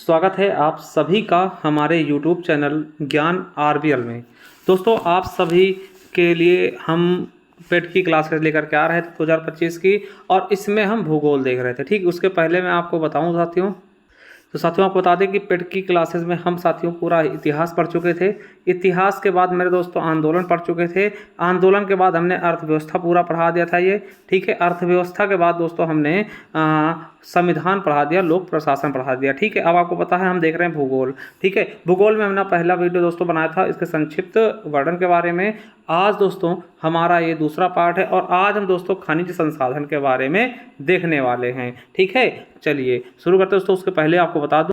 स्वागत है आप सभी का हमारे YouTube चैनल ज्ञान आरबीएल में। दोस्तों आप सभी के लिए हम पेट की क्लासेस लेकर के आ रहे थे 2025 की, और इसमें हम भूगोल देख रहे थे। ठीक, उसके पहले मैं आपको बताऊं साथियों, आपको बता दें कि पेट की क्लासेस में हम साथियों पूरा इतिहास पढ़ चुके थे। इतिहास के बाद मेरे दोस्तों आंदोलन पढ़ चुके थे। आंदोलन के बाद हमने अर्थव्यवस्था पूरा पढ़ा दिया था ये। ठीक है, अर्थव्यवस्था के बाद दोस्तों हमने संविधान पढ़ा दिया, लोक प्रशासन पढ़ा दिया। ठीक है, अब आपको पता है हम देख रहे हैं भूगोल। ठीक है, भूगोल में हमने पहला वीडियो दोस्तों बनाया था इसके संक्षिप्त वर्णन के बारे में। आज दोस्तों हमारा ये दूसरा पार्ट है और आज हम दोस्तों खनिज संसाधन के बारे में देखने वाले हैं। ठीक है, चलिए शुरू करते हैं दोस्तों। उसके पहले आपको बता दूं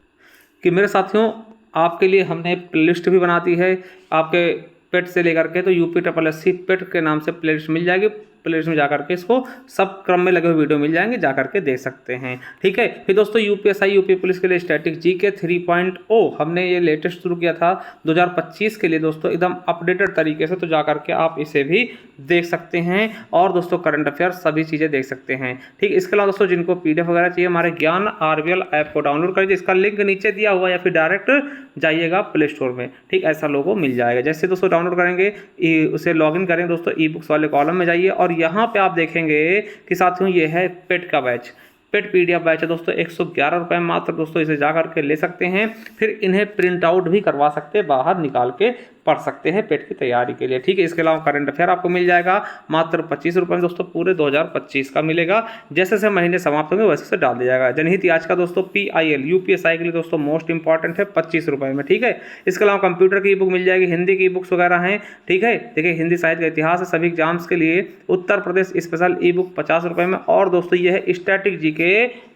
कि मेरे साथियों आपके लिए हमने प्लेलिस्ट भी बना दी है। आपके पेट से लेकर के तो UPSSC पेट के नाम से प्लेलिस्ट मिल जाएगी। प्लेलिस्ट में जाकर के इसको सब क्रम में लगे हुए वीडियो मिल जाएंगे, जाकर के देख सकते हैं। ठीक है, फिर दोस्तों UPSI यूपी पुलिस के लिए स्टैटिक GK 3.0 हमने ये लेटेस्ट शुरू किया था 2025 के लिए दोस्तों, एकदम अपडेटेड तरीके से, तो जाकर के आप इसे भी देख सकते हैं। और दोस्तों करंट अफेयर सभी चीज़ें देख सकते हैं। ठीक, इसके अलावा दोस्तों जिनको PDF वगैरह चाहिए हमारे ज्ञान आरबीएल ऐप को डाउनलोड करिए, इसका लिंक नीचे दिया हुआ, या फिर डायरेक्ट जाइएगा प्ले स्टोर में। ठीक, ऐसा लोगो मिल जाएगा। जैसे दोस्तों डाउनलोड करेंगे उसे लॉगिन करें दोस्तों, ई-बुक्स वाले कॉलम में जाइए और यहाँ पे आप देखेंगे कि साथियों ये है पेट का बैच। पेट PDF बैच है दोस्तों, 111 रुपये मात्र दोस्तों, इसे जा करके ले सकते हैं। फिर इन्हें प्रिंट आउट भी करवा सकते हैं, बाहर निकाल के पढ़ सकते हैं पेट की तैयारी के लिए। ठीक है, इसके अलावा करंट अफेयर आपको मिल जाएगा मात्र 25 रुपये में दोस्तों, पूरे 2025 का मिलेगा। जैसे जैसे महीने समाप्त होंगे वैसे से डाल दिया जाएगा। जनहित याचिका दोस्तों PIL UPSI के लिए दोस्तों मोस्ट इंपॉर्टेंट है, 25 रुपये में। ठीक है, इसके अलावा कंप्यूटर की ई-बुक मिल जाएगी, हिंदी की ई-बुक्स वगैरह हैं। ठीक है, देखिए हिंदी साहित्य का इतिहास है सभी एग्जाम्स के लिए, उत्तर प्रदेश स्पेशल ई-बुक 50 रुपये में। और दोस्तों ये है स्टैटिक GK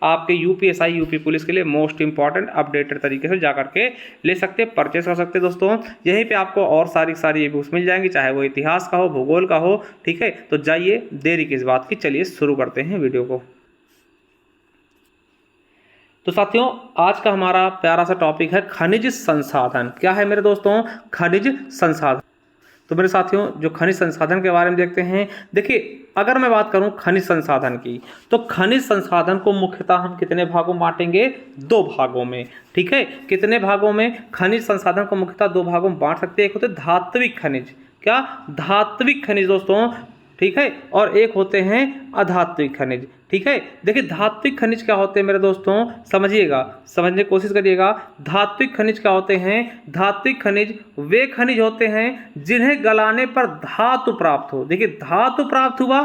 आपके UPSI यूपी पुलिस के लिए मोस्ट इंपॉर्टेंट अपडेटेड तरीके से जाकर के ले सकते, परचेस कर सकते दोस्तों। यहीं पे आपको और सारी बुक्स मिल जाएंगी, चाहे वो इतिहास का हो, भूगोल का हो। ठीक है, तो जाइए देरी किस बात की, चलिए शुरू करते हैं वीडियो को। तो साथियों आज का हमारा प्यारा सा टॉपिक है खनिज संसाधन। क्या है मेरे दोस्तों? खनिज संसाधन। तो मेरे साथियों जो खनिज संसाधन के बारे में देखते हैं, देखिए अगर मैं बात करूं खनिज संसाधन की, तो खनिज संसाधन को मुख्यतः हम कितने भागों में बांटेंगे? 2 भागों में। ठीक है, कितने भागों में? खनिज संसाधन को मुख्यतः 2 भागों में बांट सकते हैं। एक होते धात्विक खनिज, क्या? धात्विक खनिज दोस्तों। ठीक है, और एक होते हैं अधात्विक खनिज। ठीक है, देखिए धात्विक खनिज क्या होते हैं मेरे दोस्तों, समझिएगा, समझने की कोशिश करिएगा। धात्विक खनिज क्या होते हैं? धात्विक खनिज वे खनिज होते हैं जिन्हें गलाने पर धातु प्राप्त हो। देखिए धातु प्राप्त हुआ,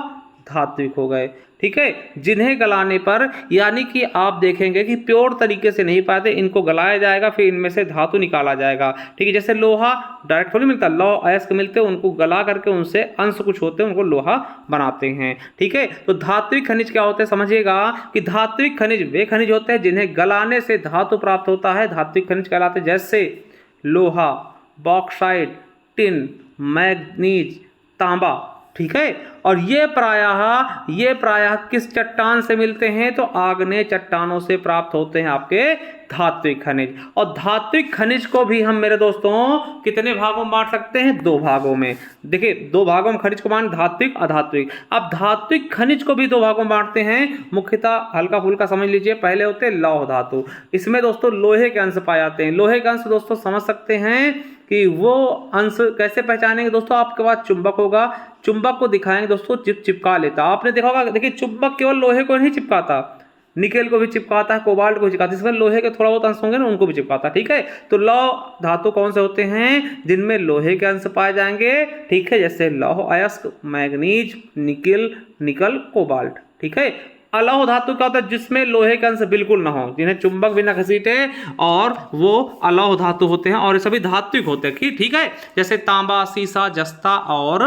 धात्विक हो गए। ठीक है, जिन्हें गलाने पर, यानी कि आप देखेंगे कि प्योर तरीके से नहीं पाते, इनको गलाया जाएगा, फिर इनमें से धातु निकाला जाएगा। ठीक है, जैसे लोहा डायरेक्ट थोड़ी मिलता, लौह अयस्क मिलते हैं, उनको गला करके उनसे अंश कुछ होते हैं, उनको लोहा बनाते हैं। ठीक है, तो धात्विक खनिज क्या होते हैं समझिएगा कि धात्विक खनिज वे खनिज होते हैं जिन्हें गलाने से धातु प्राप्त होता है, धात्विक खनिज कहलाते हैं। जैसे लोहा, बॉक्साइट, टिन, मैग्नीज, तांबा। ठीक है, और ये प्रायः किस चट्टान से मिलते हैं? तो आग्नेय चट्टानों से प्राप्त होते हैं आपके धात्विक खनिज। और धात्विक खनिज को भी हम मेरे दोस्तों कितने भागों में बांट सकते हैं? 2 भागों में। देखिए 2 भागों में खनिज को बांट, धात्विक, अधात्विक। अब धात्विक खनिज को भी 2 भागों में बांटते हैं, मुख्यतः हल्का फुल्का समझ लीजिए। पहले होते हैं लौह धातु, इसमें दोस्तों लोहे के अंश पाए जाते हैं। लोहे के अंश दोस्तों समझ सकते हैं कि वो अंश कैसे पहचानेंगे दोस्तों? आपके पास चुंबक होगा, चुंबक को दिखाएंगे दोस्तों, चिपका लेता। आपने देखा होगा, देखिए चुंबक केवल लोहे को नहीं चिपकाता, निकेल को भी चिपकाता है, कोबाल्ट को चिपकाता है, इसमें लोहे के थोड़ा बहुत अंश होंगे ना, उनको भी चिपकाता है। ठीक है, तो लौह धातु कौन से होते हैं? जिनमें लोहे के अंश पाए जाएंगे। ठीक है, जैसे लौह अयस्क, मैग्नीज, निकल, कोबाल्ट। ठीक है, अलौह धातु क्या होता है? जिसमें लोहे के अंश बिल्कुल ना हो, जिन्हें चुंबक भी ना घसीटे, और वो अलौह धातु होते हैं, और ये सभी धात्विक होते हैं। ठीक है, जैसे तांबा, सीसा, जस्ता और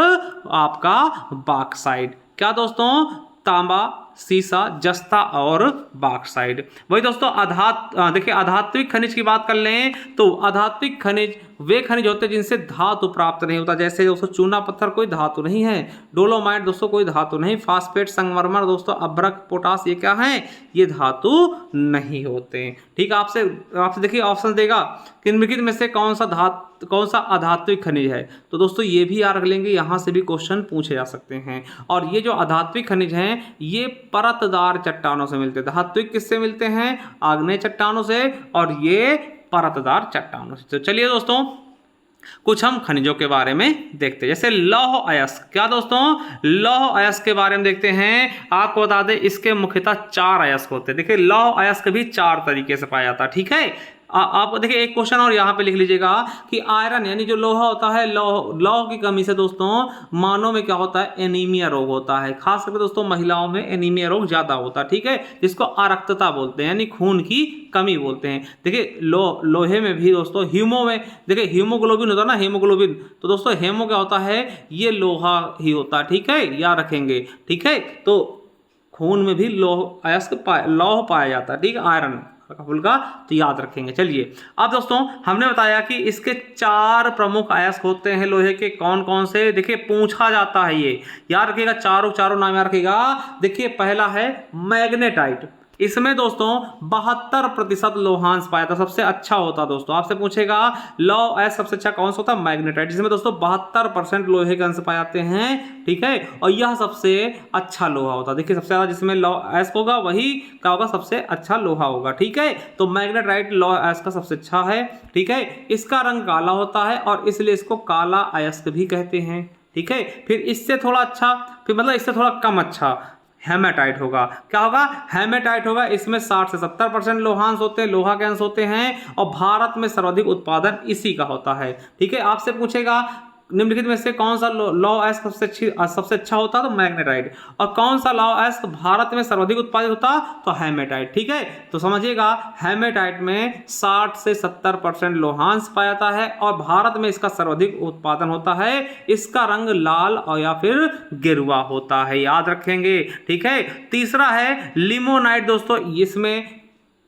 आपका बॉक्साइट। क्या दोस्तों? तांबा, सीसा, जस्ता और बॉक्साइट। वही दोस्तों देखिए अधात्विक खनिज की बात कर लें तो अधात्विक खनिज वे खनिज होते हैं जिनसे धातु प्राप्त नहीं होता। जैसे दोस्तों चूना पत्थर कोई धातु नहीं है, डोलोमाइट दोस्तों कोई धातु नहीं, फास्फेट, संगमरमर दोस्तों, अभ्रक, पोटास, ये क्या है? ये धातु नहीं होते। ठीक, आपसे देखिए ऑप्शन देगा कि निम्नलिखित में से कौन सा अधात्विक खनिज है? तो दोस्तों ये भी याद रख लेंगे, यहाँ से भी क्वेश्चन पूछे जा सकते हैं। और ये जो अधात्विक खनिज हैं ये परतदार चट्टानों से मिलते हैं। धात्विक किससे मिलते हैं? आग्नेय चट्टानों से, और ये परतदार चट्टानों से। तो चलिए दोस्तों कुछ हम खनिजों के बारे में देखते हैं, जैसे लौह अयस्क। क्या दोस्तों? लौह अयस्क के बारे में देखते हैं। आपको बता दें इसके मुख्यतः 4 अयस्क होते हैं। देखिए लौह अयस्क भी 4 तरीके से पाया जाता है, ठीक है। आप देखिए एक क्वेश्चन और यहाँ पे लिख लीजिएगा कि आयरन यानी जो लोहा होता है, लौह की कमी से दोस्तों मानव में क्या होता है? एनीमिया रोग होता है। खास करके दोस्तों महिलाओं में एनीमिया रोग ज्यादा होता है, ठीक है, जिसको अरक्तता बोलते हैं, यानी खून की कमी बोलते हैं। देखिए लोहे में भी दोस्तों, हीमो में देखिए हीमोग्लोबिन होता है ना, हीमोग्लोबिन, तो दोस्तों हेमो क्या होता है? ये लोहा ही होता है, ठीक है, याद रखेंगे, ठीक है। तो खून में भी लौह अयस्क लौह पाया जाता है, ठीक है, आयरन का, तो याद रखेंगे। चलिए अब दोस्तों हमने बताया कि इसके 4 प्रमुख अयस्क होते हैं लोहे के। कौन कौन से? देखिए पूछा जाता है, ये याद रखिएगा, चारों नाम याद रखिएगा। देखिए पहला है मैग्नेटाइट। इसमें दोस्तों 72% लोहांश पाया था, सबसे अच्छा होता दोस्तों। आपसे पूछेगा लौह अयस्क सबसे अच्छा कौन सा होता है? मैग्नेटाइट, जिसमें दोस्तों 72% लोहे के अंश पाए जाते हैं, ठीक है, और यह सबसे अच्छा लोहा होता है। देखिए सबसे ज्यादा जिसमें लौह अयस्क होगा वही क्या होगा? सबसे अच्छा लोहा होगा, ठीक है। तो मैग्नेटाइट लौह अयस्क का सबसे अच्छा है, ठीक है। इसका रंग काला होता है और इसलिए इसको काला अयस्क भी कहते हैं, ठीक है। फिर इससे थोड़ा अच्छा, फिर मतलब इससे थोड़ा कम अच्छा हेमेटाइट होगा। क्या होगा? हेमेटाइट होगा। इसमें 60 से 70% लोहांश होते हैं, लोहा के अंश होते हैं, और भारत में सर्वाधिक उत्पादन इसी का होता है, ठीक है। आपसे पूछेगा निम्नलिखित में से कौन सा लौह अयस्क सबसे अच्छा होता? तो मैग्नेटाइट। और कौन सा लौह अयस्क भारत में सर्वाधिक उत्पादित होता? तो हेमेटाइट, ठीक है। तो समझिएगा हेमेटाइट में 60 से 70% लोहांश पाया जाता है और भारत में इसका सर्वाधिक उत्पादन होता है। इसका रंग लाल और या फिर गेरुआ होता है, याद रखेंगे, ठीक है। तीसरा है लिमोनाइट दोस्तों, इसमें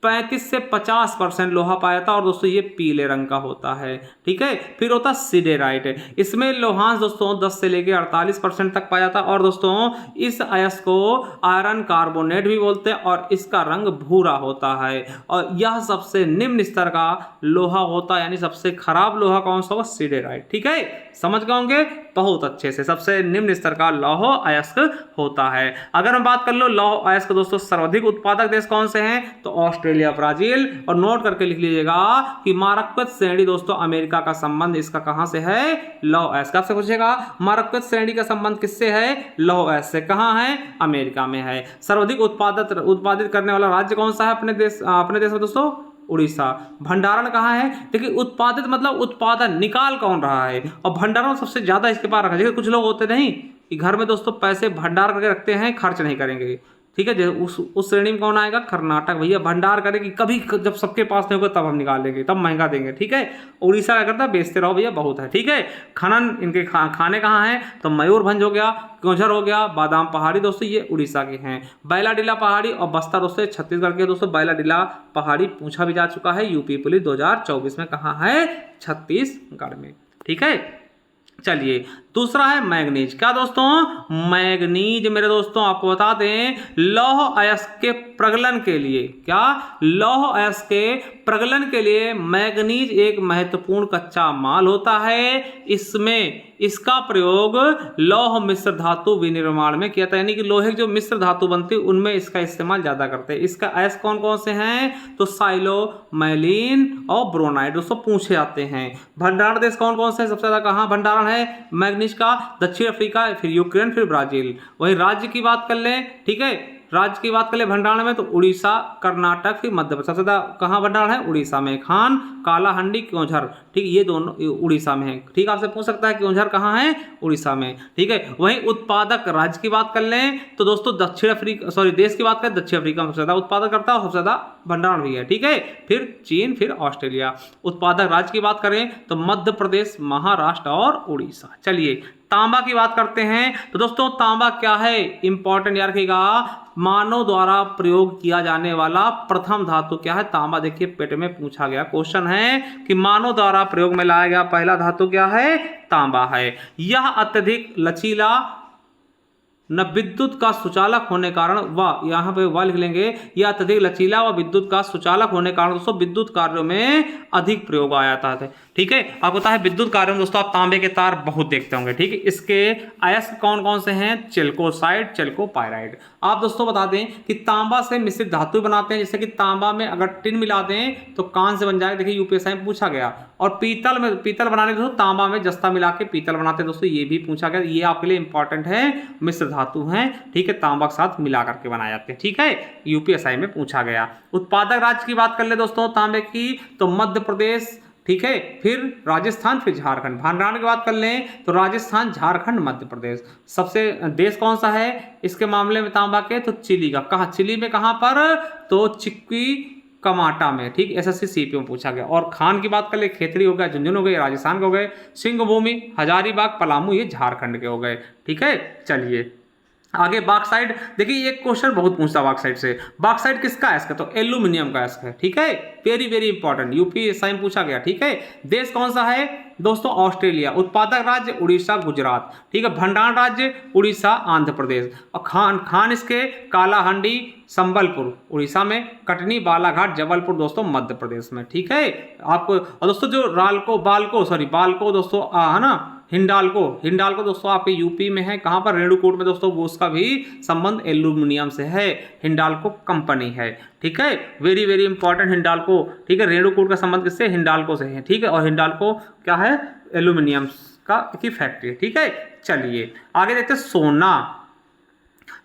35 से 50% लोहा पाया था और दोस्तों ये पीले रंग का होता है, ठीक है। फिर होता सिडेराइट, इसमें लोहांश दोस्तों 10 से लेकर 48% तक पाया था और दोस्तों इस अयस्क को आयरन कार्बोनेट भी बोलते हैं और इसका रंग भूरा होता है। और यह सबसे निम्न स्तर का लोहा होता है, यानी सबसे खराब लोहा कौन सा होगा? सिडेराइट, ठीक है। समझ गए होंगे बहुत अच्छे से, सबसे निम्न स्तर का लौह अयस्क होता है। अगर हम बात कर लो लौह अयस्क दोस्तों सर्वाधिक उत्पादक देश कौन से हैं? तो ऑस्ट्रेलिया, ब्राजील, और नोट करके लिख लीजिएगा कि मारक्वत श्रेणी दोस्तों अमेरिका का संबंध इसका कहां से है? लौह अयस्क। आपसे पूछेगा मारक्वत श्रेणी का संबंध किससे है? लौह अयस्क से। कहां है? अमेरिका में है। सर्वाधिक उत्पादित करने वाला राज्य कौन सा है अपने देश में दोस्तों? उड़ीसा। भंडारण कहाँ है? देखिए उत्पादित मतलब उत्पादन, निकाल कौन रहा है, और भंडारण सबसे ज्यादा इसके पास रखा है। कुछ लोग होते नहीं कि घर में दोस्तों पैसे भंडार करके रखते हैं, खर्च नहीं करेंगे, ठीक है। उस श्रेणी में कौन आएगा? कर्नाटक। भैया भंडार करेगी, कभी जब सबके पास नहीं होगा तब हम निकालेंगे, तब महंगा देंगे, ठीक है। उड़ीसा क्या करता है? बेचते रहो भैया, बहुत है, ठीक है। खनन इनके खाने कहाँ हैं? तो मयूरभंज हो गया, क्योंझर हो गया, बादाम पहाड़ी दोस्तों ये उड़ीसा के हैं। बैलाडीला पहाड़ी और बस्ता दोस्तों छत्तीसगढ़ के दोस्तों। बैलाडीला पहाड़ी पूछा भी जा चुका है यूपी पुलिस 2024 में, कहाँ है? छत्तीसगढ़ में, ठीक है। चलिए दूसरा है मैग्नीज। क्या दोस्तों? मैग्नीज मेरे दोस्तों आपको बता दें लौह अयस्क के प्रगलन के लिए, क्या लौह अयस्क के प्रगलन के लिए मैग्नीज एक महत्वपूर्ण कच्चा माल होता है। इसमें इसका प्रयोग लौह मिश्र धातु विनिर्माण में किया था, यानी कि लोहे की जो मिश्र धातु बनती है उनमें इसका इस्तेमाल ज्यादा करते हैं। इसका अयस्क कौन कौन से हैं? तो साइलो, मैलिन और ब्रोनाइट दोस्तों पूछे जाते हैं। भंडारण देश कौन कौन से? सबसे ज्यादा कहाँ भंडारण है मैग्नीज का? दक्षिण अफ्रीका, फिर यूक्रेन, फिर ब्राजील। वही राज्य की बात कर लें, ठीक है, राज्य की बात करें भंडारण में तो उड़ीसा, कर्नाटक, फिर मध्य प्रदेश। सबसे ज्यादा कहाँ भंडारण है? उड़ीसा में। खान, कालाहंडी, क्योंझर, ठीक, ये दोनों उड़ीसा में है, ठीक। आपसे पूछ सकता है क्योंझर कहाँ है? उड़ीसा में, ठीक है। वहीं उत्पादक राज्य की बात कर लें तो दोस्तों दक्षिण अफ्रीका, सॉरी देश की बात करें दक्षिण अफ्रीका सबसे ज्यादा उत्पादक करता है और सबसे ज्यादा भंडारण भी है, ठीक है। फिर चीन, फिर ऑस्ट्रेलिया। उत्पादक राज्य की बात करें तो मध्य प्रदेश, महाराष्ट्र और उड़ीसा। चलिए तांबा की बात करते हैं तो दोस्तों तांबा क्या है? इंपॉर्टेंट याद रखिएगा, मानव द्वारा प्रयोग किया जाने वाला प्रथम धातु क्या है? तांबा। देखिए पेट में पूछा गया क्वेश्चन है कि मानव द्वारा प्रयोग में लाया गया पहला धातु क्या है? तांबा है। यह अत्यधिक लचीला, न विद्युत का सुचालक होने कारण व यहाँ पे व लिख लेंगे, यह अत्यधिक लचीला व विद्युत का सुचालक होने कारण दोस्तों विद्युत कार्यों में अधिक प्रयोग आया था, ठीक ठीक है। आपको पता है विद्युत कार्यों में दोस्तों आप तांबे के तार बहुत देखते होंगे, ठीक है। इसके अयस्क कौन कौन से हैं? चेल्कोसाइड, चेल्कोपाइराइड। आप दोस्तों बता दें कि तांबा से मिश्रित धातु बनाते हैं, जैसे कि तांबा में अगर टिन मिला दें तो कांच से बन जाएगा, देखिए यूपीएसआई में पूछा गया। और पीतल बनाने दोस्तों तांबा में जस्ता मिला के पीतल बनाते हैं दोस्तों, ये भी पूछा गया। ये आपके लिए इंपॉर्टेंट है, मिश्र धातु हैं, ठीक है, तांबा के साथ मिला करके बनाए जाते हैं, ठीक है, यूपीएसआई में पूछा गया। उत्पादक राज्य की बात कर ले दोस्तों तांबे की, तो मध्य प्रदेश, ठीक है, फिर राजस्थान, फिर झारखंड। भंडारण की बात कर लें तो राजस्थान, झारखंड, मध्य प्रदेश। सबसे देश कौन सा है इसके मामले में तांबा के? तो चिली का। कहाँ? चिली में कहाँ पर? तो चिक्की कमाटा में, ठीक, एसएससी सीपीओ में पूछा गया। और खान की बात कर ले, खेतरी हो गया, झुंझुनू हो गए, राजस्थान के हो गए, सिंहभूमि, हजारीबाग, पलामू, ये झारखंड के हो गए, ठीक है। चलिए आगे बाक्साइड, देखिए एक क्वेश्चन बहुत पूछता बाक्साइड से। बाक्साइड किसका अयस्क है? तो एल्यूमिनियम का अयस्क है, ठीक है, वेरी वेरी इंपॉर्टेंट, यूपीएसआई में पूछा गया, ठीक है। देश कौन सा है दोस्तों? ऑस्ट्रेलिया। उत्पादक राज्य उड़ीसा, गुजरात, ठीक है। भंडारण राज्य उड़ीसा, आंध्र प्रदेश। और खान इसके कालाहांडी, संबलपुर उड़ीसा में, कटनी, बालाघाट, जबलपुर दोस्तों मध्य प्रदेश में, ठीक है। आपको और दोस्तों जो बालको दोस्तों है ना, हिंडाल्को दोस्तों आपके यूपी में है, कहां पर? रेणुकूट में दोस्तों। वो उसका भी संबंध एल्यूमिनियम से है, हिंडाल्को कंपनी है, ठीक है, वेरी वेरी इंपॉर्टेंट हिंडाल्को, ठीक है। रेणुकूट का संबंध किससे? हिंडाल्को से है, ठीक है। और हिंडाल्को क्या है? एल्यूमिनियम का की फैक्ट्री, ठीक है। चलिए आगे देखते हैं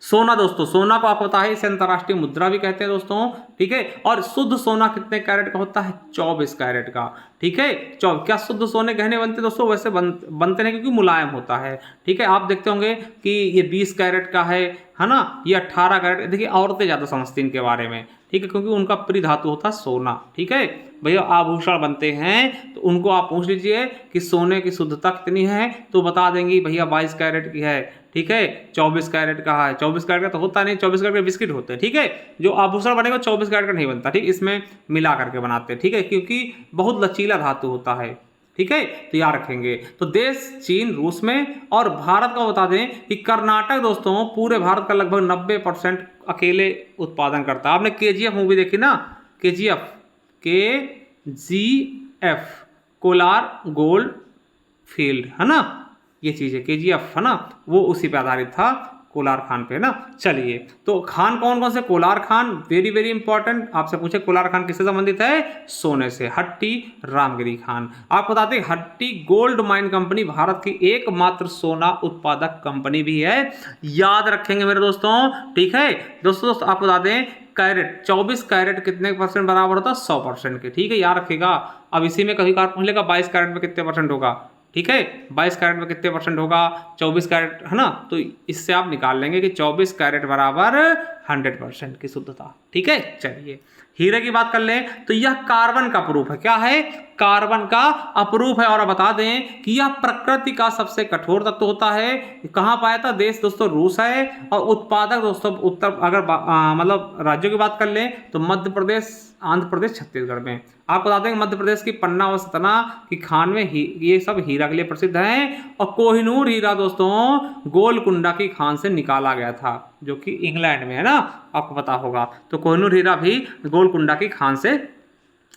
सोना दोस्तों। सोना को आपको पता है इसे अंतर्राष्ट्रीय मुद्रा भी कहते हैं दोस्तों, ठीक है। और शुद्ध सोना कितने कैरेट का होता है? 24 कैरेट का, ठीक है। क्या शुद्ध सोने गहने बनते दोस्तों? वैसे बनते नहीं, क्योंकि मुलायम होता है, ठीक है। आप देखते होंगे कि ये 20 कैरेट का है ना, ये 18 कैरेट। देखिए औरतें ज्यादा समझती हैं इनके बारे में, ठीक है, क्योंकि उनका प्रिय धातु होता है सोना, ठीक है। भैया आभूषण बनते हैं तो उनको आप पूछ लीजिए कि सोने की शुद्धता कितनी है, तो बता देंगी भैया 22 कैरेट की है, ठीक है, 24 कैरेट का है। 24 कैरेट का तो होता नहीं, 24 कैरेट के बिस्किट होते हैं, ठीक है। जो आभूषण बनेगा 24 कैरेट का नहीं बनता, ठीक, इसमें मिला करके बनाते हैं, ठीक है, क्योंकि बहुत लचीला धातु होता है, ठीक है, तो याद रखेंगे। तो देश चीन, रूस में। और भारत का बता दें कि कर्नाटक दोस्तों पूरे भारत का लगभग 90% अकेले उत्पादन करता है। आपने केजीएफ मूवी देखी ना, केजीएफ, कोलार गोल्ड फील्ड, है ना, ये चीज है केजीएफ, है ना, वो उसी पे आधारित था, कोलार खान पे ना। चलिए तो खान कौन कौन से? Kolar Khan, very very important, आपसे पूछे कोलार खान किससे संबंधित है? सोने से। हट्टी रामगिरी खान। आपको बताते हैं हट्टी गोल्ड माइन कंपनी भारत की एकमात्र सोना उत्पादक कंपनी भी है, याद रखेंगे मेरे दोस्तों, ठीक है। दोस्तों आपको बता दें कैरेट, 24 कैरेट कितने % बराबर होता है? 100% के, ठीक है, याद रखेगा। अब इसी में कभी कार पूछ लेगा 22 कैरेट में कितने % होगा, ठीक है, 22 कैरेट में कितने % होगा? 24 कैरेट, है ना, तो इससे आप निकाल लेंगे कि 24 कैरेट बराबर 100% की शुद्धता, ठीक है। चलिए हीरे की बात कर लें तो यह कार्बन का अपरूप है। क्या है? कार्बन का अपरूप है। और बता दें कि यह प्रकृति का सबसे कठोर तत्व होता है। कहाँ पाया था? देश दोस्तों रूस है। और उत्पादक दोस्तों उत्तर, अगर मतलब राज्यों की बात कर लें तो मध्य प्रदेश, आंध्र प्रदेश, छत्तीसगढ़ में। आपको बता दें मध्य प्रदेश की पन्ना और सतना की खान में ये सब हीरा के लिए प्रसिद्ध हैं। और कोहिनूर हीरा दोस्तों गोलकुंडा की खान से निकाला गया था, जो कि इंग्लैंड में है ना, आपको पता होगा। तो कोहिनूर हीरा भी गोलकुंडा की खान से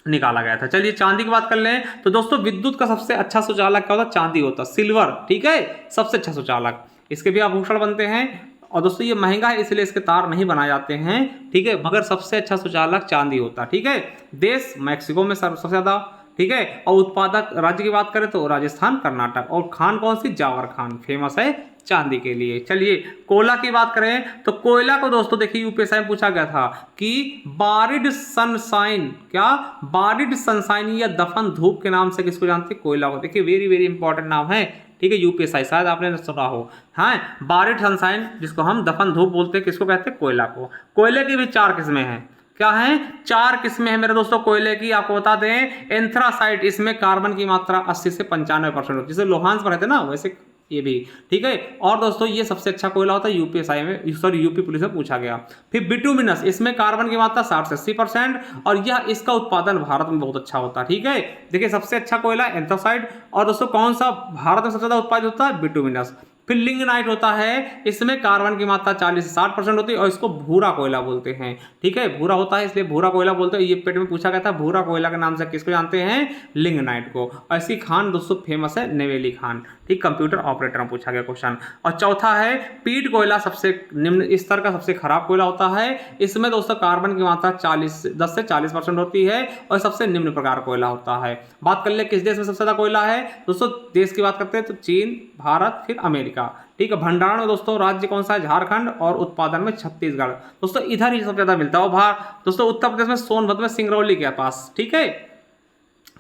निकाला गया था। चलिए चांदी की बात कर लें तो दोस्तों विद्युत का सबसे अच्छा सुचालक क्या होता है? चांदी होता है, सिल्वर, ठीक है, सबसे अच्छा सुचालक। इसके भी आभूषण बनते हैं। और दोस्तों ये महंगा है इसलिए इसके तार नहीं बनाए जाते हैं, ठीक है, मगर सबसे अच्छा सुचालक चांदी होता है, ठीक है। देश मैक्सिको में सबसे ज्यादा, ठीक है। और उत्पादक राज्य की बात करें तो राजस्थान, कर्नाटक। और खान कौन सी? जावर खान, फेमस है चांदी के लिए। चलिए कोयला की बात करें तो कोयला को दोस्तों देखिए यूपीएसआई में पूछा गया था कि बारिड सनशाइन, क्या बारिड सनशाइन या दफन धूप के नाम से किसको जानते हैं? कोयला को। देखिए वेरी वेरी इंपॉर्टेंट नाम है, ठीक है, यूपीएसआई, शायद आपने सुना हो। हाँ, बारिड सनशाइन जिसको हम दफन धूप बोलते हैं, किसको कहते हैं? कोयला को। कोयले की भी 4 किस्में हैं। क्या है? 4 किस्में हैं मेरे दोस्तों कोयले की। आपको बता दें एंथ्रासाइट, इसमें कार्बन की मात्रा 80 से 95% होती है, जैसे लोहांस पर रहते हैं ना वैसे ये भी, ठीक है। और दोस्तों ये सबसे अच्छा कोयला होता है यूपीएसआई में, सॉरी यूपी पुलिस में पूछा गया। फिर बिटुमिनस, इसमें कार्बन की मात्रा 60 से 80%, और यह इसका उत्पादन भारत में बहुत अच्छा होता है, ठीक है। देखिए सबसे अच्छा कोयला एंथ्रासाइट। और दोस्तों कौन सा भारत में सबसे ज्यादा उत्पादित होता है? बिटुमिनस। फिर लिग्नाइट होता है, इसमें कार्बन की मात्रा 40 से 60% होती है और इसको भूरा कोयला बोलते हैं। ठीक है, भूरा होता है इसलिए भूरा कोयला बोलते हैं। ये पेट में पूछा गया था, भूरा कोयला के नाम से किसको जानते हैं? लिग्नाइट को। ऐसी खान दोस्तों फेमस है नवेली खान। ठीक, कंप्यूटर ऑपरेटर में पूछा गया क्वेश्चन। और चौथा है पीट कोयला, सबसे निम्न स्तर का सबसे खराब कोयला होता है। इसमें दोस्तों कार्बन की मात्रा 10 से 40% होती है और सबसे निम्न प्रकार कोयला होता है। बात कर ले किस देश में सबसे ज्यादा कोयला है दोस्तों, देश की बात करते हैं तो चीन, भारत, फिर अमेरिका। ठीक है, भंडारण में दोस्तों राज्य कौन सा है? झारखंड। और उत्पादन में छत्तीसगढ़। दोस्तों इधर ही सबसे ज्यादा मिलता है। और दोस्तों उत्तर प्रदेश में सोनभद्र में सिंगरौली के पास। ठीक है,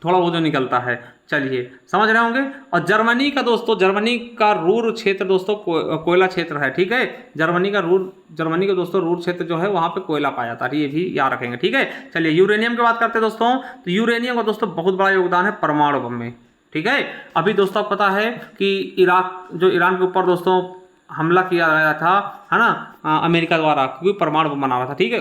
थोड़ा वो जो निकलता है, चलिए समझ रहे होंगे। और जर्मनी का दोस्तों, जर्मनी का रूर क्षेत्र दोस्तों कोयला क्षेत्र है। ठीक है, जर्मनी का दोस्तों रूर क्षेत्र जो है वहां पे कोयला पाया जाता है, ये भी याद रखेंगे। ठीक है, चलिए यूरेनियम की बात करते हैं दोस्तों। तो यूरेनियम का दोस्तों बहुत बड़ा योगदान है परमाणु बम में। ठीक है, अभी दोस्तों आपको पता है कि ईरान के ऊपर दोस्तों हमला किया गया था, है ना, अमेरिका द्वारा, क्योंकि परमाणु बम बना रहा था। ठीक है,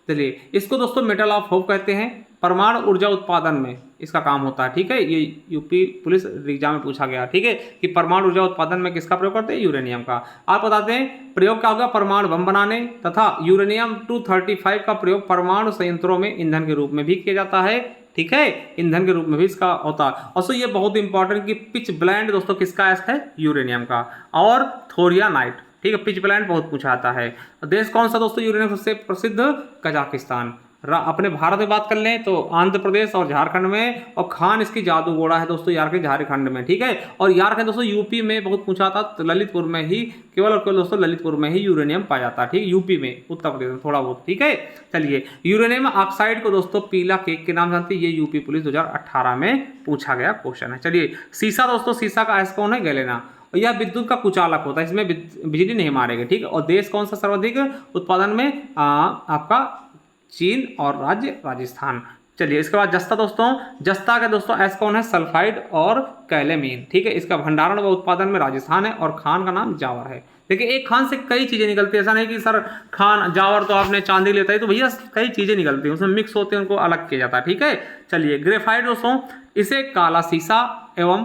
चलिए इसको दोस्तों मेटल ऑफ होप कहते हैं। परमाणु ऊर्जा उत्पादन में इसका काम होता है। ठीक है, ये यूपी पुलिस एग्जाम में पूछा गया। ठीक है, कि परमाणु ऊर्जा उत्पादन में किसका प्रयोग करते हैं? यूरेनियम का। आप बताते हैं प्रयोग क्या होगा? परमाणु बम बनाने तथा यूरेनियम 235 का प्रयोग परमाणु संयंत्रों में ईंधन के रूप में भी किया जाता है। ठीक है, ईंधन के रूप में भी इसका होता है। और ये बहुत इंपॉर्टेंट कि पिच ब्लेंड दोस्तों किसका है? यूरेनियम का। और थोरियानाइट। ठीक है, पिच ब्लेंड बहुत पूछा आता है। देश कौन सा दोस्तों यूरेनियम सबसे प्रसिद्ध? कजाकिस्तान। अपने भारत में बात कर लें तो आंध्र प्रदेश और झारखंड में। और खान इसकी जादू घोड़ा है दोस्तों यार के झारखंड में। ठीक है, और यार के दोस्तों यूपी में बहुत पूछा था, तो ललितपुर में ही, केवल और केवल दोस्तों ललितपुर में ही यूरेनियम पाया जाता है। ठीक, यूपी में, उत्तर प्रदेश में थोड़ा बहुत। ठीक है, चलिए यूरेनियम ऑक्साइड को दोस्तों पीला केक के नाम जानते हैं, ये यूपी पुलिस 2018 में पूछा गया क्वेश्चन है। चलिए सीसा दोस्तों, सीसा का ऐसा कौन है? गैलेना। और यह विद्युत का कुचालक होता है, इसमें बिजली नहीं मारेगा। ठीक है, और देश कौन सा सर्वाधिक उत्पादन में? आपका चीन और राज्य राजस्थान। चलिए इसके बाद जस्ता दोस्तों, जस्ता का दोस्तों ऐसा कौन है? सल्फाइड और कैलेमीन। ठीक है, इसका भंडारण व उत्पादन में राजस्थान है और खान का नाम जावर है। देखिए एक खान से कई चीजें निकलती है, ऐसा नहीं कि सर खान जावर तो आपने चांदी लेता है, तो भैया कई चीजें निकलती हैं, उसमें मिक्स होते हैं, उनको अलग किया जाता है। ठीक है, चलिए ग्रेफाइट दोस्तों, इसे काला शीशा एवं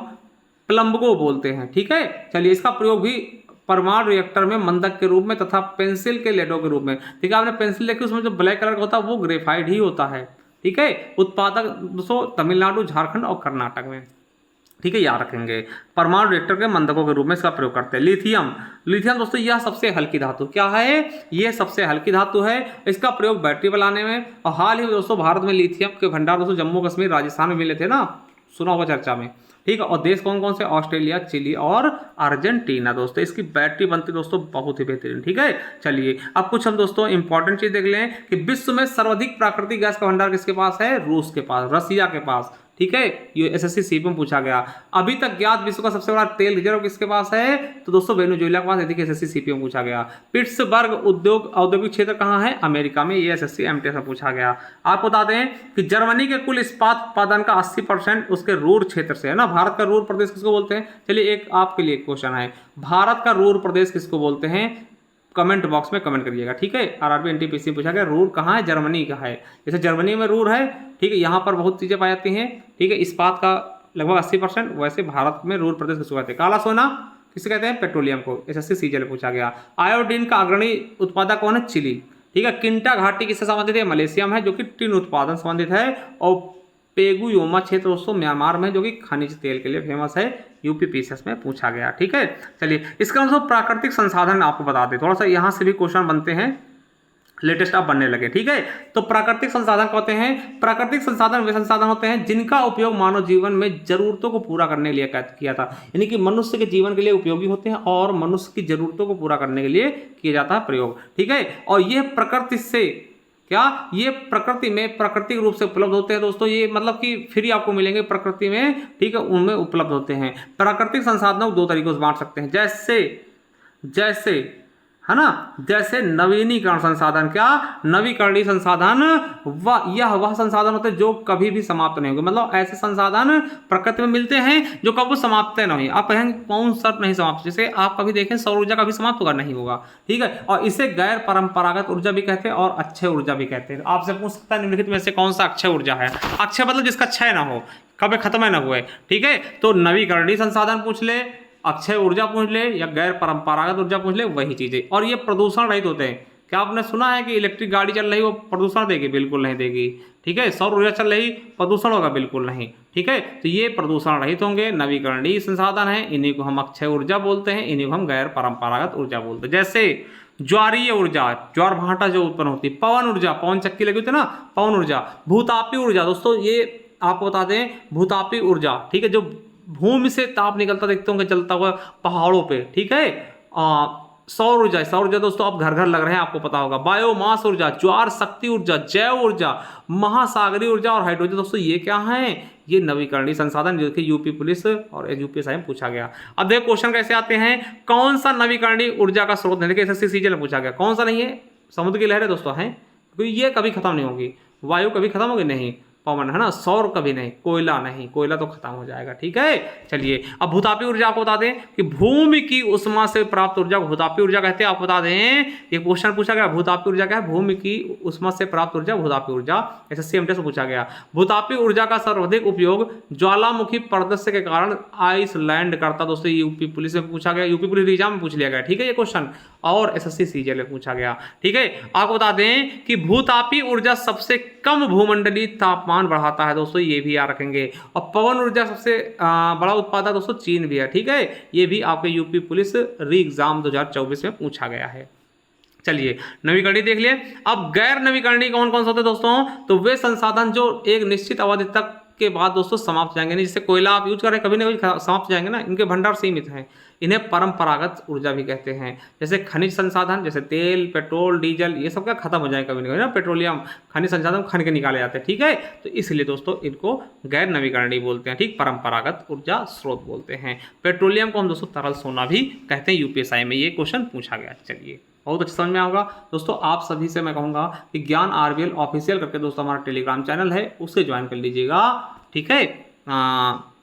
प्लम्बगो बोलते हैं। ठीक है, चलिए इसका प्रयोग भी परमाणु रिएक्टर में मंदक के रूप में तथा पेंसिल के लेडों के रूप में। ठीक है, आपने पेंसिल देखी, उसमें जो ब्लैक कलर का होता है वो ग्रेफाइट ही होता है। ठीक है, उत्पादक दोस्तों तमिलनाडु, झारखंड और कर्नाटक में। ठीक है, याद रखेंगे। परमाणु रिएक्टर के मंदकों के रूप में इसका प्रयोग करते हैं। लिथियम, लिथियम दोस्तों यह सबसे हल्की धातु क्या है? यह सबसे हल्की धातु है। इसका प्रयोग बैटरी बनाने में, और हाल ही में दोस्तों भारत में लिथियम के भंडार दोस्तों जम्मू कश्मीर राजस्थान में मिले थे ना, सुना होगा चर्चा में। ठीक है, और देश कौन कौन से? ऑस्ट्रेलिया, चिली और अर्जेंटीना। दोस्तों इसकी बैटरी बनती दोस्तों बहुत ही बेहतरीन। ठीक है, चलिए अब कुछ हम दोस्तों इंपॉर्टेंट चीज देख लें कि विश्व में सर्वाधिक प्राकृतिक गैस का भंडार किसके पास है? रूस के पास, रसिया के पास। ठीक है, ये एसएससी सीपी में पूछा गया। अभी तक ज्ञात विश्व का सबसे बड़ा तेल रिजर्व किसके पास है? तो दोस्तों वेनेजुएला के पास। देखिए एसएससी सीपी में पूछा गया। पिट्सबर्ग औद्योगिक क्षेत्र कहाँ है? अमेरिका में। ये एसएससी एमटीएस में पूछा गया। आपको बता दें कि जर्मनी के कुल इस्पात उत्पादन का 80% उसके रूर क्षेत्र से है ना। भारत का रूर प्रदेश किसको बोलते हैं? चलिए एक आपके लिए क्वेश्चन है, भारत का रूर प्रदेश किसको बोलते हैं? कमेंट बॉक्स में कमेंट करिएगा। ठीक है, आरआरबी एनटीपीसी पूछा गया रूर कहाँ है? जर्मनी का है। जैसे जर्मनी में रूर है। ठीक है, यहाँ पर बहुत चीजें पाई जाती हैं। ठीक है, इस्पात का लगभग 80%, वैसे भारत में रूर प्रदेश किसको कहते हैं? काला सोना किसे कहते हैं? पेट्रोलियम को। एसएससी सीजीएल पूछा गया। आयोडीन का अग्रणी उत्पादक कौन है? चिली। ठीक है, किंटा घाटी किससे संबंधित है? मलेशिया में है, जो कि टिन उत्पादन संबंधित है। और पेगुयोमा क्षेत्र दोस्तों म्यांमार में, जो कि खनिज तेल के लिए फेमस है। यूपी पीसीएस में पूछा गया। ठीक है, चलिए इसका मतलब प्राकृतिक संसाधन आपको बता दें, थोड़ा सा यहाँ से भी क्वेश्चन बनते हैं, लेटेस्ट आप बनने लगे। ठीक है, तो प्राकृतिक संसाधन कहते हैं, प्राकृतिक संसाधन वे संसाधन होते हैं जिनका उपयोग मानव जीवन में जरूरतों को पूरा करने के लिए किया था, यानी कि मनुष्य के जीवन के लिए उपयोगी होते हैं और मनुष्य की जरूरतों को पूरा करने के लिए किया जाता है प्रयोग। ठीक है, और ये प्रकृति से क्या, ये प्रकृति में प्राकृतिक रूप से उपलब्ध होते हैं दोस्तों। ये मतलब कि फ्री आपको मिलेंगे प्रकृति में। ठीक है, उनमें उपलब्ध होते हैं। प्राकृतिक संसाधनों को दो तरीकों से बांट सकते हैं, जैसे है ना, जैसे नवीनीकरण संसाधन। क्या? नवीकरणीय संसाधन। वह संसाधन होते हैं जो कभी भी समाप्त नहीं होंगे। मतलब ऐसे संसाधन प्रकृति में मिलते हैं जो कभी समाप्त नहीं। आप कहेंगे कौन सा नहीं समाप्त? जैसे आप कभी देखें सौर ऊर्जा कभी समाप्त होगा नहीं होगा। ठीक है, और इसे गैर परंपरागत ऊर्जा भी कहते हैं और अक्षय ऊर्जा भी कहते हैं। आपसे पूछ सकता है निम्नलिखित में से कौन सा अक्षय ऊर्जा है? अक्षय मतलब जिसका क्षय ना हो, कभी खत्म ना हुए। ठीक है, तो नवीकरणीय संसाधन पूछ ले, अक्षय ऊर्जा पूछ ले या गैर परंपरागत ऊर्जा पूछ ले, वही चीज़ है। और ये प्रदूषण रहित होते हैं। क्या आपने सुना है कि इलेक्ट्रिक गाड़ी चल रही वो प्रदूषण देगी? बिल्कुल नहीं देगी। ठीक है, सौर ऊर्जा चल रही प्रदूषण होगा? बिल्कुल नहीं। ठीक है, तो ये प्रदूषण रहित होंगे, नवीकरणीय संसाधन है, इन्हीं को हम अक्षय ऊर्जा बोलते हैं, इन्हीं को हम गैर परंपरागत ऊर्जा बोलते हैं। जैसे ज्वारीय ऊर्जा, ज्वार भाटा जो उत्पन्न होती है, पवन ऊर्जा, पवन चक्की लगी होती है ना, पवन ऊर्जा, भूतापी ऊर्जा। दोस्तों ये आपको बता दें, भूतापी ऊर्जा, ठीक है, जो भूमि से ताप निकलता देखते होंगे जलता हुआ पहाड़ों पे। ठीक है, सौर ऊर्जा, सौर ऊर्जा दोस्तों अब घर घर लग रहे हैं, आपको पता होगा। बायोमास ऊर्जा, ज्वार शक्ति ऊर्जा, जैव ऊर्जा, महासागरीय ऊर्जा और हाइड्रोजन। दोस्तों ये क्या है? ये नवीकरणीय संसाधन, जो कि यूपी पुलिस और यूपीएसआई में पूछा गया। अब देखो क्वेश्चन कैसे आते हैं, कौन सा नवीकरणीय ऊर्जा का स्रोत नहीं? देखिए एसएससी सीजीएल में पूछा गया, कौन सा नहीं है? समुद्र की लहरें दोस्तों हैं, क्योंकि ये कभी खत्म नहीं होगी। वायु कभी खत्म होगी नहीं, पवन है ना, सौर कभी नहीं, कोयला नहीं, कोयला तो खत्म हो जाएगा। ठीक है, चलिए अब भूतापी ऊर्जा आपको बता दें कि भूमि की उष्मा से प्राप्त ऊर्जा को भूतापी ऊर्जा कहते हैं। आपको बता दें, एक क्वेश्चन पूछा गया, भूतापी ऊर्जा क्या है? भूमि की उष्मा से प्राप्त ऊर्जा भूतापी ऊर्जा, एसएससी एमटीएस में पूछा गया। भूतापी ऊर्जा का सर्वाधिक उपयोग ज्वालामुखी परिदृश्य के कारण आइसलैंड करता। दोस्तों यूपी पुलिस में पूछा गया, यूपी पुलिस एग्जाम में पूछ लिया गया। ठीक है, ये क्वेश्चन और एसएससी सीजीएल में पूछा गया। ठीक है, आपको बता दें कि भूतापी ऊर्जा सबसे कम भूमंडलीय तापमान बढ़ाता है। दोस्तों ये भी याद रखेंगे। और पवन ऊर्जा सबसे बड़ा उत्पादक दोस्तों चीन भी है। ठीक है, ये भी आपके यूपी पुलिस री एग्जाम 2024 में पूछा गया है। चलिए नवीकरणीय देख लिए। अब गैर नवीकरणीय कौन कौन से होते हैं दोस्तों? तो वे संसाधन जो एक निश्चित अवधि तक के बाद दोस्तों समाप्त हो जाएंगे। नहीं, जैसे कोयला आप यूज कर रहे हैं, कभी ना कभी समाप्त हो जाएंगे ना, इनके भंडार सीमित हैं। इन्हें परंपरागत ऊर्जा भी कहते हैं। जैसे खनिज संसाधन, जैसे तेल, पेट्रोल, डीजल, ये सब क्या खत्म हो जाएगा कभी ना कभी ना, पेट्रोलियम खनिज संसाधन खन के निकाले जाते हैं। ठीक है, तो इसलिए दोस्तों इनको गैर नवीकरणीय बोलते हैं। ठीक, परंपरागत ऊर्जा स्रोत बोलते हैं। पेट्रोलियम को हम दोस्तों तरल सोना भी कहते हैं। यूपीएसआई में ये क्वेश्चन पूछा गया। चलिए बहुत अच्छा समझ में होगा दोस्तों। आप सभी से मैं कहूँगा कि ज्ञान आरबीएल ऑफिशियल करके दोस्तों हमारा टेलीग्राम चैनल है, उसे ज्वाइन कर लीजिएगा। ठीक है,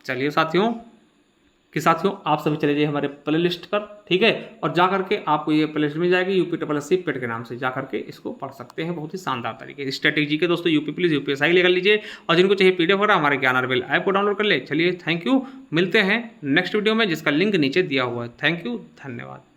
चलिए साथियों आप सभी चले जाइए हमारे प्ले लिस्ट पर। ठीक है, और जा करके आपको ये प्ले लिस्ट मिल जाएगी, यूपीएससी पेट के नाम से, जा करके इसको पढ़ सकते हैं बहुत ही शानदार तरीके से। स्ट्रेटेजी के दोस्तों यूपी पुलिस यूपीएसआई लेकर लीजिए, और जिनको चाहिए पीडीएफ वगैरह हमारे ज्ञान आरबीएल ऐप को डाउनलोड कर ले। चलिए थैंक यू, मिलते हैं नेक्स्ट वीडियो में जिसका लिंक नीचे दिया हुआ है। थैंक यू, धन्यवाद।